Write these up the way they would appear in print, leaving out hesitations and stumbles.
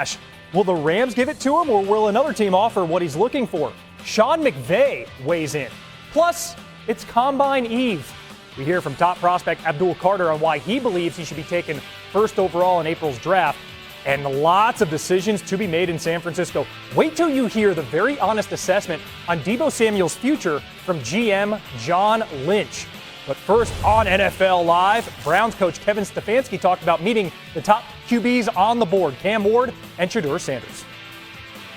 cash. Will the Rams give it to him, or will another team offer what he's looking for? Sean McVay weighs in. Plus, it's Combine Eve. We hear from top prospect Abdul Carter on why he believes he should be taken first overall in April's draft, and lots of decisions to be made in San Francisco. Wait till you hear the very honest assessment on Deebo Samuel's future from GM John Lynch. But first, on NFL Live, Browns coach Kevin Stefanski talked about meeting the top QBs on the board, Cam Ward and Shedeur Sanders.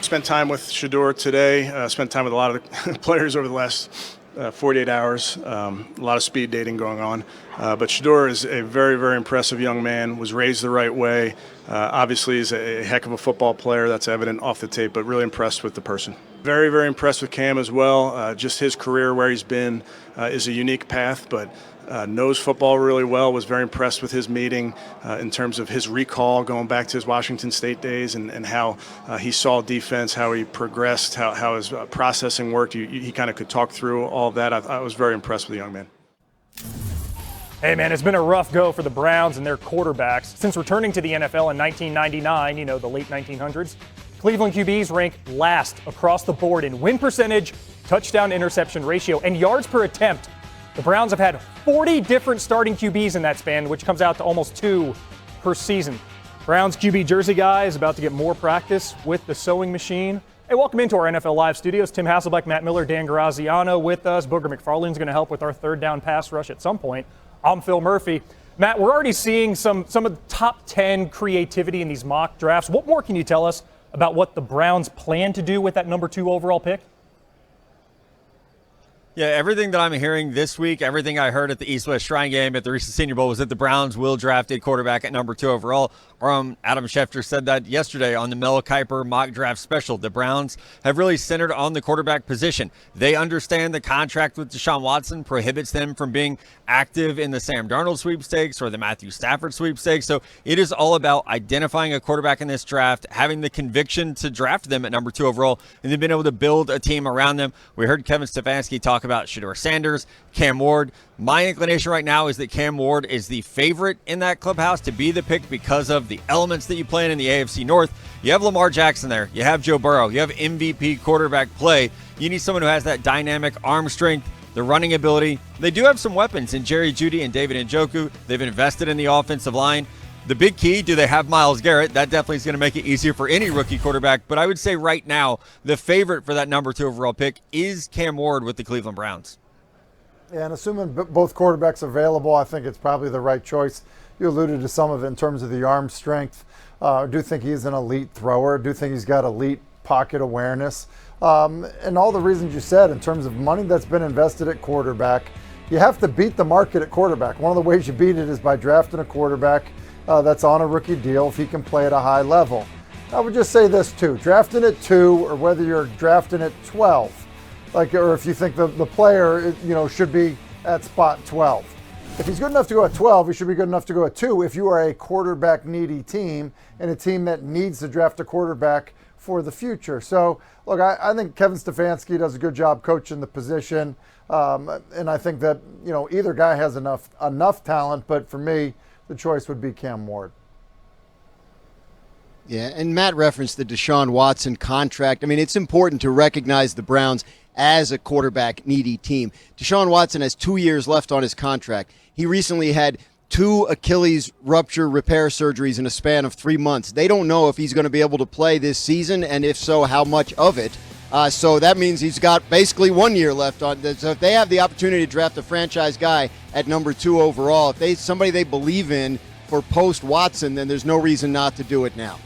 Spent time with Shedeur today, spent time with a lot of the players over the last 48 hours, a lot of speed dating going on. But Shedeur is a very, very impressive young man, was raised the right way. Obviously, he's a heck of a football player. That's evident off the tape, but really impressed with the person. Very, very impressed with Cam as well. Just his career, where he's been, is a unique path, but knows football really well. Was very impressed with his meeting in terms of his recall, going back to his Washington State days and how he saw defense, how he progressed, how his processing worked. He kind of could talk through all of that. I was very impressed with the young man. Hey, man, it's been a rough go for the Browns and their quarterbacks. Since returning to the NFL in 1999, the late 1900s, Cleveland QBs rank last across the board in win percentage, touchdown interception ratio, and yards per attempt. The Browns have had 40 different starting QBs in that span, which comes out to almost 2 per season. Browns QB jersey guy is about to get more practice with the sewing machine. Hey, welcome into our NFL Live studios. Tim Hasselbeck, Matt Miller, Dan Graziano with us. Booger McFarlane's going to help with our third down pass rush at some point. I'm Phil Murphy. Matt, we're already seeing some of the top 10 creativity in these mock drafts. What more can you tell us about what the Browns plan to do with that number 2 overall pick? Yeah, everything that I'm hearing this week, everything I heard at the East-West Shrine game at the recent Senior Bowl was that the Browns will draft a quarterback at number 2 overall. Adam Schefter said that yesterday on the Mel Kiper mock draft special. The Browns have really centered on the quarterback position. They understand the contract with Deshaun Watson prohibits them from being active in the Sam Darnold sweepstakes or the Matthew Stafford sweepstakes. So it is all about identifying a quarterback in this draft, having the conviction to draft them at number 2 overall, and then being able to build a team around them. We heard Kevin Stefanski talk about Shedeur Sanders, Cam Ward. My inclination right now is that Cam Ward is the favorite in that clubhouse to be the pick because of the elements that you play in the AFC North. You have Lamar Jackson there. You have Joe Burrow. You have MVP quarterback play. You need someone who has that dynamic arm strength, the running ability. They do have some weapons in Jerry Jeudy and David Njoku. They've invested in the offensive line. The big key, do they have Myles Garrett? That definitely is going to make it easier for any rookie quarterback. But I would say right now, the favorite for that number 2 overall pick is Cam Ward with the Cleveland Browns. Yeah, and assuming both quarterbacks available, I think it's probably the right choice. You alluded to some of it in terms of the arm strength. I do think he's an elite thrower. I do think he's got elite pocket awareness. And all the reasons you said in terms of money that's been invested at quarterback, you have to beat the market at quarterback. One of the ways you beat it is by drafting a quarterback that's on a rookie deal if he can play at a high level. I would just say this too, drafting at 2 or whether you're drafting at 12, or if you think the player should be at spot 12. If he's good enough to go at 12, he should be good enough to go at 2 if you are a quarterback needy team and a team that needs to draft a quarterback for the future. So look, I think Kevin Stefanski does a good job coaching the position. And I think that, either guy has enough talent, but for me, the choice would be Cam Ward. Yeah, and Matt referenced the Deshaun Watson contract. I mean, it's important to recognize the Browns as a quarterback-needy team. Deshaun Watson has 2 years left on his contract. He recently had 2 Achilles rupture repair surgeries in a span of 3 months. They don't know if he's going to be able to play this season, and if so, how much of it. So that means he's got basically 1 year left on. So if they have the opportunity to draft a franchise guy at number 2 overall, if somebody they believe in for post-Watson, then there's no reason not to do it now.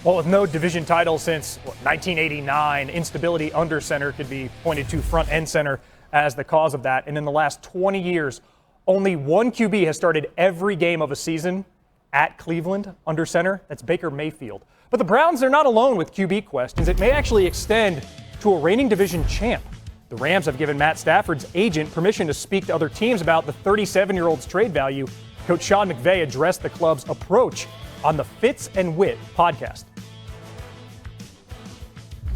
Well, with no division title since 1989, instability under center could be pointed to front and center as the cause of that. And in the last 20 years, only one QB has started every game of a season at Cleveland under center. That's Baker Mayfield. But the Browns are not alone with QB questions. It may actually extend to a reigning division champ. The Rams have given Matt Stafford's agent permission to speak to other teams about the 37-year-old's trade value. Coach Sean McVay addressed the club's approach on the Fitz and Wit podcast.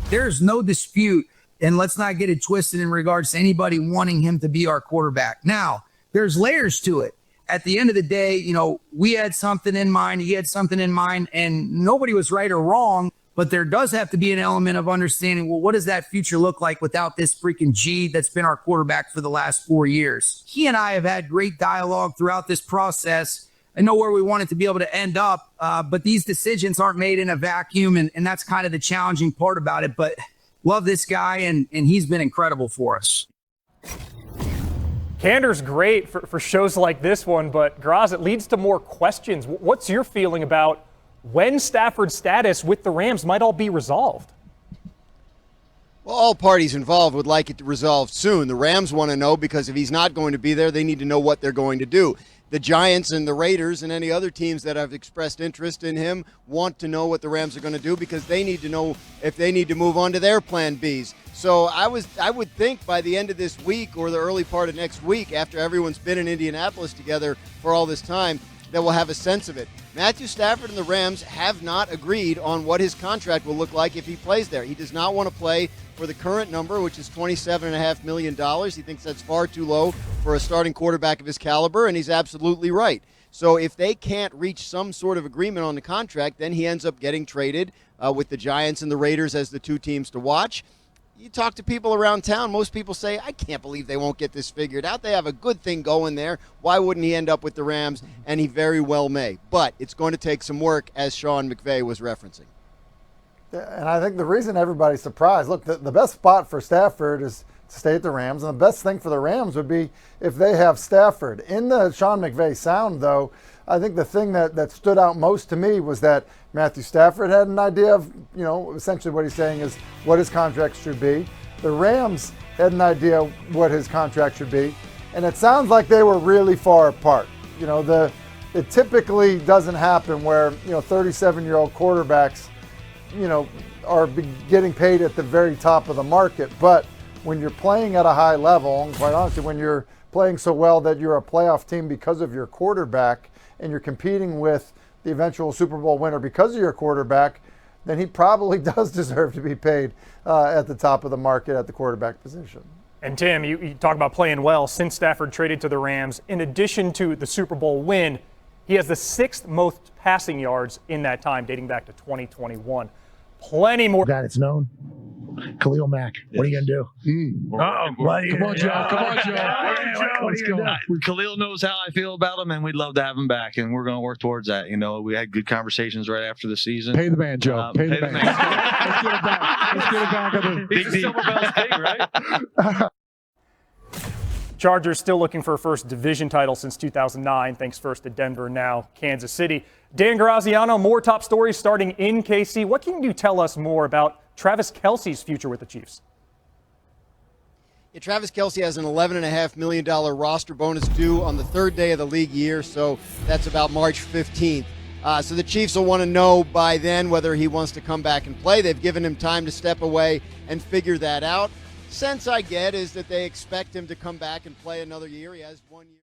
There's no dispute, and let's not get it twisted in regards to anybody wanting him to be our quarterback. Now, there's layers to it. at the end of the day, you know, we had something in mind, he had something in mind, and nobody was right or wrong. But there does have to be an element of understanding, well, what does that future look like without this freaking G that's been our quarterback for the last 4 years? He and I have had great dialogue throughout this process. I know where we wanted to be able to end up, but these decisions aren't made in a vacuum, and that's kind of the challenging part about it. But love this guy, and he's been incredible for us. Candor's great for shows like this one, but Graz, it leads to more questions. What's your feeling about when Stafford's status with the Rams might all be resolved? Well, all parties involved would like it to resolve soon. The Rams want to know because if he's not going to be there, they need to know what they're going to do. The Giants and the Raiders and any other teams that have expressed interest in him want to know what the Rams are going to do because they need to know if they need to move on to their plan Bs. So I would think by the end of this week or the early part of next week, after everyone's been in Indianapolis together for all this time, that we'll have a sense of it. Matthew Stafford and the Rams have not agreed on what his contract will look like if he plays there. He does not want to play for the current number, which is $27.5 million. He thinks that's far too low for a starting quarterback of his caliber, and he's absolutely right. So if they can't reach some sort of agreement on the contract, then he ends up getting traded with the Giants and the Raiders as the two teams to watch. You talk to people around town, most people say, I can't believe they won't get this figured out. They have a good thing going there. Why wouldn't he end up with the Rams? And he very well may. But it's going to take some work, as Sean McVay was referencing. And I think the reason everybody's surprised, look, the best spot for Stafford is to stay at the Rams. And the best thing for the Rams would be if they have Stafford. In the Sean McVay sound, though, I think the thing that stood out most to me was that Matthew Stafford had an idea of, you know, essentially what he's saying is what his contract should be. The Rams had an idea what his contract should be. And it sounds like they were really far apart. You know, it typically doesn't happen where, you know, 37-year-old quarterbacks, you know, are getting paid at the very top of the market. But when you're playing at a high level, and quite honestly, when you're playing so well that you're a playoff team because of your quarterback and you're competing with the eventual Super Bowl winner because of your quarterback, then he probably does deserve to be paid at the top of the market at the quarterback position. And Tim, you talk about playing well. Since Stafford traded to the Rams, in addition to the Super Bowl win, he has the 6th most passing yards in that time, dating back to 2021. Plenty more. Guy that's known. Khalil Mack. What are you going to do? Come on, Joe. Come on, Joe. What's going on? Khalil knows how I feel about him, and we'd love to have him back, and we're going to work towards that. You know, we had good conversations right after the season. Pay the man, Joe. Pay the man. Let's get it back. Let's get it back. Big deal. Right? Chargers still looking for a first division title since 2009, thanks first to Denver, now Kansas City. Dan Graziano, more top stories starting in KC. What can you tell us more about Travis Kelce's future with the Chiefs? Yeah, Travis Kelce has an $11.5 million roster bonus due on the 3rd day of the league year, so that's about March 15th. So the Chiefs will want to know by then whether he wants to come back and play. They've given him time to step away and figure that out. Sense I get is that they expect him to come back and play another year. He has 1 year.